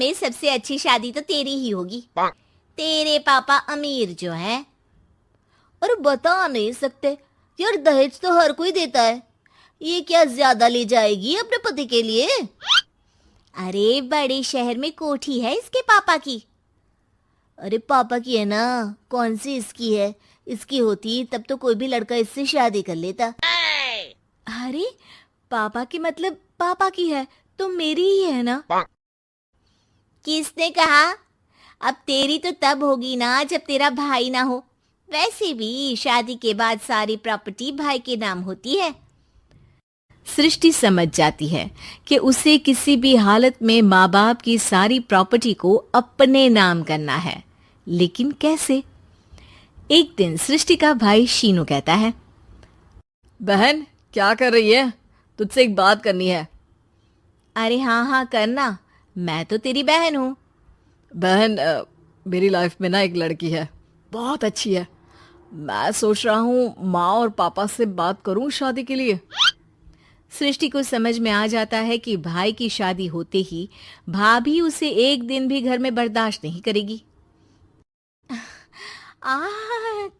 में सबसे अच्छी शादी तो तेरी ही होगी। तेरे पापा अमीर जो है। और बता नहीं सकते यार, दहेज तो हर कोई देता है, ये क्या ज्यादा ले जाएगी अपने पति के लिए? अरे बड़े शहर में कोठी है इसके पापा की। अरे पापा की है ना, कौन सी इसकी है? इसकी होती तब तो कोई भी लड़का इससे शादी कर लेता। अरे पापा की मतलब पापा की है तो मेरी ही है ना? किसने कहा? अब तेरी तो तब होगी ना जब तेरा भाई ना हो। वैसे भी शादी के बाद सारी प्रॉपर्टी भाई के नाम होती है। सृष्टि समझ जाती है कि उसे किसी भी हालत में माँ बाप की सारी प्रॉपर्टी को अपने नाम करना है, लेकिन कैसे? एक दिन सृष्टि का भाई शीनू कहता है, बहन क्या कर रही है? तुझसे एक बात करनी है। अरे हाँ हाँ करना, मैं तो तेरी बहन हूँ। बहन मेरी लाइफ में ना एक लड़की है, बहुत अच्छी है। मैं सोच रहा हूँ माँ और पापा से बात करूँ शादी के लिए। सृष्टि को समझ में आ जाता है कि भाई की शादी होते ही भाभी उसे एक दिन भी घर में बर्दाश्त नहीं करेगी।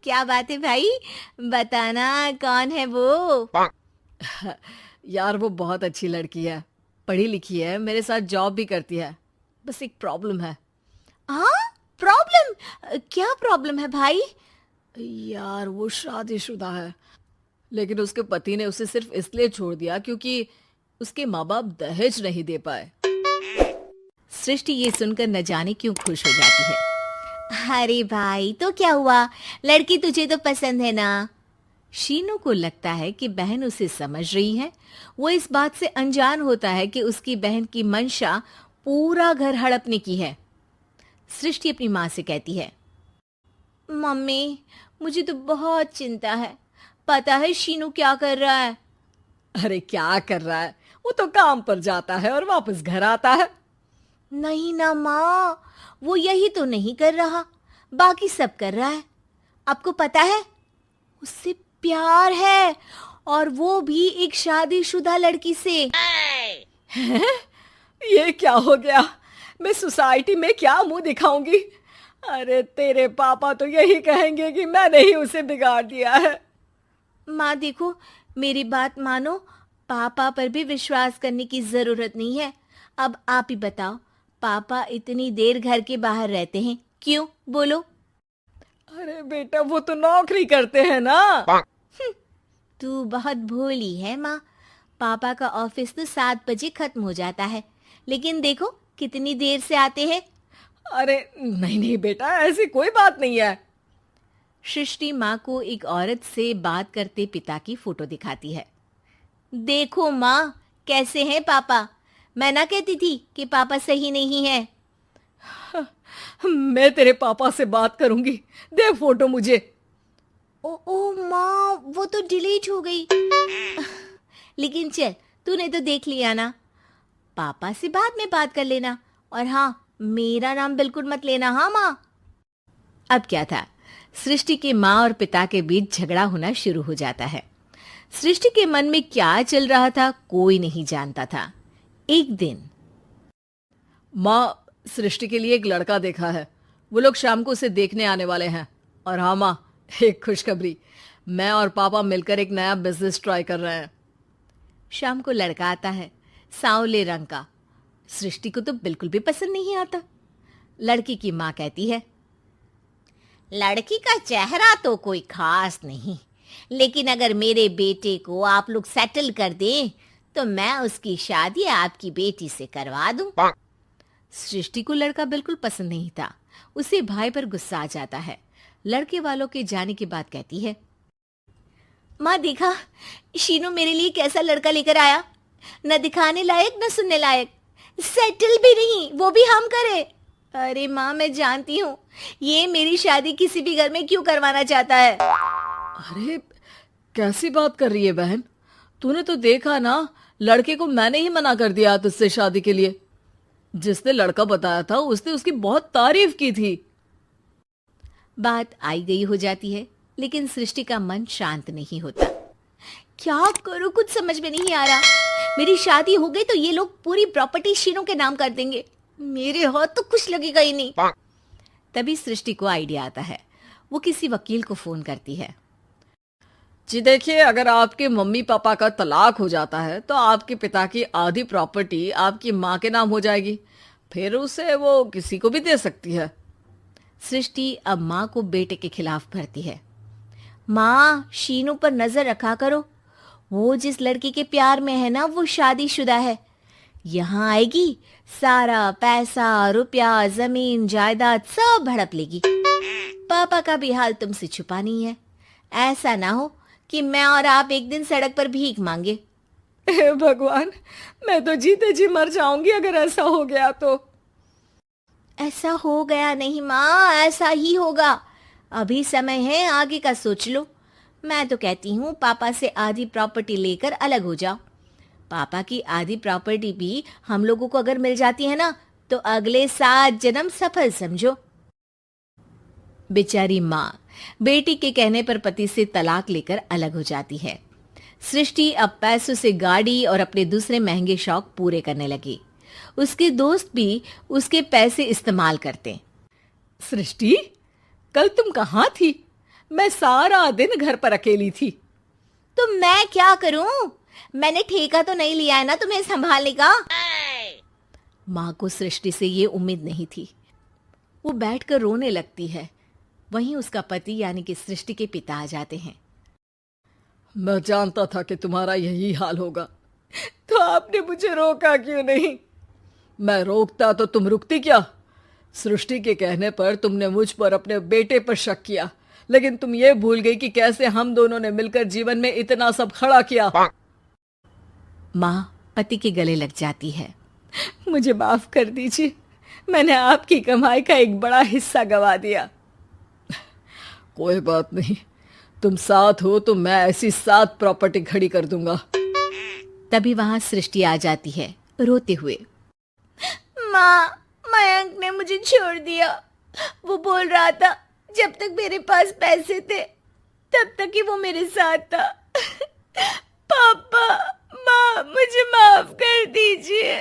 क्या बात है भाई, बताना कौन है वो? यार वो बहुत अच्छी लड़की है, पढ़ी लिखी है, मेरे साथ जॉब भी करती है। बस एक प्रॉब्लम है। हाँ प्रॉब्लम? क्या प्रॉब्लम है भाई? यार वो शादीशुदा है, लेकिन उसके पति ने उसे सिर्फ इसलिए छोड़ दिया क्योंकि उसके माँ बाप दहेज नहीं दे पाए। सृष्टि ये सुनकर न जाने क्यों खुश हो जाती है। अरे भाई तो क्या हुआ, लड़की तुझे तो पसंद है ना? शीनू को लगता है कि बहन उसे समझ रही है। वो इस बात से अनजान होता है कि उसकी बहन की मंशा पूरा घर हड़पने की है। सृष्टि अपनी माँ से कहती है, मम्मी मुझे तो बहुत चिंता है। पता है शीनू क्या कर रहा है? अरे क्या कर रहा है? वो तो काम पर जाता है और वापस घर आता है। नहीं ना माँ, वो यही तो नहीं कर रहा, बाकी सब कर रहा है। आपको पता है उससे प्यार है, और वो भी एक शादीशुदा लड़की से। हैं? ये क्या हो गया? मैं सोसाइटी में क्या मुंह दिखाऊंगी? अरे तेरे पापा तो यही कहेंगे कि मैंने ही उसे बिगाड़ दिया है। माँ देखो, मेरी बात मानो, पापा पर भी विश्वास करने की जरूरत नहीं है। अब आप ही बताओ, पापा इतनी देर घर के बाहर रहते हैं क्यों? बोलो। अरे बेटा वो तो नौकरी करते हैं ना। तू बहुत भोली है माँ। पापा का ऑफिस तो 7 बजे खत्म हो जाता है, लेकिन देखो कितनी देर से आते हैं। अरे नहीं नहीं बेटा, ऐसी कोई बात नहीं है। सृष्टि माँ को एक औरत से बात करते पिता की फोटो दिखाती है। देखो माँ, कैसे हैं पापा? मैं ना कहती थी कि पापा सही नहीं है। मैं तेरे पापा से बात करूंगी, दे फोटो मुझे। ओ माँ, वो तो डिलीट हो गई। लेकिन चल, तूने तो देख लिया ना। पापा से बाद में बात कर लेना, और हाँ, मेरा नाम बिल्कुल मत लेना। हाँ माँ। अब क्या था, सृष्टि के माँ और पिता के बीच झगड़ा होना शुरू हो जाता है। सृष्टि के मन में क्या चल रहा था कोई नहीं जानता था। एक दिन, माँ सृष्टि के लिए एक लड़का देखा है, वो लोग शाम को उसे देखने आने वाले हैं। और हाँ माँ, एक खुशखबरी, मैं और पापा मिलकर एक नया बिजनेस ट्राई कर रहे हैं। शाम को लड़का आता है, सांवले रंग का। सृष्टि को तो बिल्कुल भी पसंद नहीं आता। लड़की की माँ कहती है, लड़की का चेहरा तो कोई खास नहीं, लेकिन अगर मेरे बेटे को आप लोग सेटल कर दें तो मैं उसकी शादी आपकी बेटी से करवा दूं। सृष्टि को लड़का बिल्कुल पसंद नहीं था। उसे भाई पर गुस्सा आ जाता है। लड़के वालों के जाने के बाद कहती है, माँ देखा, शीनू मेरे लिए कैसा लड़का लेकर आया, न दिखाने लायक न सुनने लायक, सेटल भी नहीं, वो भी हम करे। अरे माँ मैं जानती हूँ ये मेरी शादी किसी भी घर में क्यों करवाना चाहता है। अरे कैसी बात कर रही है बहन? तूने तो देखा ना, लड़के को मैंने ही मना कर दिया तुझसे शादी के लिए। जिसने लड़का बताया था उसने उसकी बहुत तारीफ की थी। बात आई गई हो जाती है, लेकिन सृष्टि का मन शांत नहीं होता। क्या करूं, कुछ समझ में नहीं आ रहा। मेरी शादी हो गई तो ये लोग पूरी प्रॉपर्टी शीनू के नाम कर देंगे। मेरे हाथ तो कुछ लगेगा ही नहीं। तभी सृष्टि को आइडिया आता है। वो किसी वकील को फोन करती है। जी देखिए, अगर आपके मम्मी पापा का तलाक हो जाता है तो आपके पिता की आधी प्रॉपर्टी आपकी माँ के नाम हो जाएगी, फिर उसे वो किसी को भी दे सकती है। सृष्टि अब माँ को बेटे के खिलाफ भरती है। माँ, शीनू पर नजर रखा करो। वो जिस लड़की के प्यार में है ना, वो शादीशुदा है। यहाँ आएगी, सारा पैसा, रुपया, जमीन, जायदाद सब हड़प लेगी। पापा का भी हाल तुमसे छुपा नहीं है। ऐसा ना हो कि मैं और आप एक दिन सड़क पर भीख मांगे। हे भगवान, मैं तो जीते जी मर जाऊंगी अगर ऐसा हो गया तो। ऐसा हो गया नहीं माँ, ऐसा ही होगा। अभी समय है, आगे का सोच लो। मैं तो कहती हूँ पापा से आधी प्रॉपर्टी लेकर अलग हो जाओ। पापा की आधी प्रॉपर्टी भी हम लोगों को अगर मिल जाती है ना, तो अगले 7 जन्म सफल समझो। बेचारी माँ बेटी के कहने पर पति से तलाक लेकर अलग हो जाती है। सृष्टि अब पैसों से गाड़ी और अपने दूसरे महंगे शौक पूरे करने लगी। उसके दोस्त भी उसके पैसे इस्तेमाल करते। सृष्टि, कल तुम कहाँ थी? मैं सारा दिन घर पर अकेली थी। तो मैं क्या करूं? मैंने ठेका तो नहीं लिया है ना तुम्हें संभालने का। माँ को सृष्टि से ये उम्मीद नहीं थी। वो बैठकर रोने लगती है। वहीं उसका पति यानी कि सृष्टि के पिता आ जाते हैं। मैं जानता था कि तुम्हारा यही हाल होगा, तो आपने मुझे रोका क्यों नहीं? मैं रोकता तो तुम रुकती क्या? सृष्टि के कहने पर तुमने मुझ पर अपने बेटे पर शक किया, लेकिन तुम ये भूल गई कि कैसे हम दोनों ने मिलकर जीवन में इतना सब खड़ा किया। माँ पति के गले लग जाती है। मुझे माफ कर दीजिए, मैंने आपकी कमाई का एक बड़ा हिस्सा गवा दिया। कोई बात नहीं, तुम साथ हो तो मैं ऐसी 7 प्रॉपर्टी खड़ी कर दूंगा। तभी वहां सृष्टि आ जाती है रोते हुए। माँ, मयंक ने मुझे छोड़ दिया। वो बोल रहा था जब तक मेरे पास पैसे थे तब तक ही वो मेरे साथ था। पापा, माँ, मुझे माफ कर दीजिए।